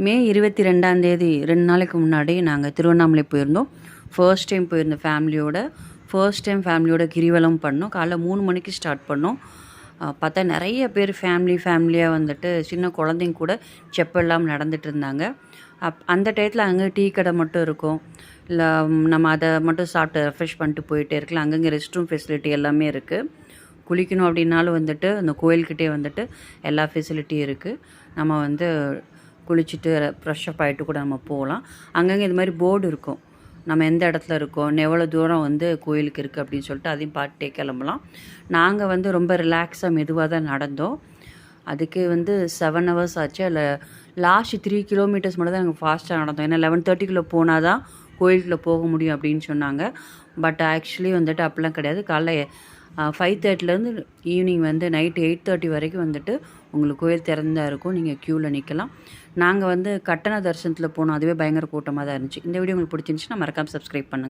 மே 22 2 நாளைக்கு முன்னாடி நாங்கள் திருவண்ணாமலை போயிருந்தோம். ஃபர்ஸ்ட் டைம் போயிருந்தோம் ஃபேமிலியோட கிரிவலம் பண்ணோம். காலைல 3 மணிக்கு ஸ்டார்ட் பண்ணோம். பார்த்தா நிறைய பேர் ஃபேமிலியாக வந்துட்டு சின்ன குழந்தைங்க கூட செப்பல் இல்லாமல் நடந்துட்டு இருந்தாங்க. அந்த டயத்தில் அங்கே டீ கடை மட்டும் இருக்கும். இல்லை நம்ம அதை மட்டும் சாப்பிட்டு ரெஃப்ரெஷ் பண்ணிட்டு போயிட்டே இருக்கலாம். அங்கங்கே ரெஸ்ட் ரூம் ஃபெசிலிட்டி எல்லாமே இருக்குது. குளிக்கணும் அப்படின்னாலும் வந்துட்டு அந்த கோயில்கிட்டே வந்துட்டு எல்லா ஃபெசிலிட்டியும் இருக்குது. நம்ம வந்து குளிச்சுட்டு ஃப்ரெஷ்ஷப் ஆகிட்டு கூட நம்ம போகலாம். அங்கங்கே இது மாதிரி போர்டு இருக்கும், நம்ம எந்த இடத்துல இருக்கோம், எவ்வளோ தூரம் வந்து கோயிலுக்கு இருக்குது அப்படின்னு சொல்லிட்டு அதையும் பார்த்துட்டே கிளம்பலாம். நாங்கள் வந்து ரொம்ப ரிலாக்ஸாக மெதுவாக தான் நடந்தோம். அதுக்கு வந்து 7 ஹவர்ஸ் ஆச்சு. அதில் லாஸ்ட் 3 கிலோமீட்டர்ஸ் மட்டும் தான் நாங்கள் ஃபாஸ்ட்டாக நடந்தோம். ஏன்னா 11:30 போனால் தான் கோயிலுக்குள்ளே போக முடியும் அப்படின்னு சொன்னாங்க. பட் ஆக்சுவலி வந்துட்டு அப்படிலாம் கிடையாது. காலைல 5:30லேருந்து ஈவினிங் வந்து நைட்டு 8:30 வரைக்கும் வந்துட்டு உங்களுக்கு கோயில் திறந்தா இருக்கும். நீங்கள் க்யூவில் நிற்கலாம். நாங்கள் வந்து கட்டண தரிசனத்தில் போனோம். அதுவே பயங்கர கூட்டமாக தான் இருந்துச்சு. இந்த வீடியோ உங்களுக்கு பிடிச்சிருந்துச்சுன்னா மறக்காமல் சப்ஸ்கிரைப் பண்ணுங்கள்.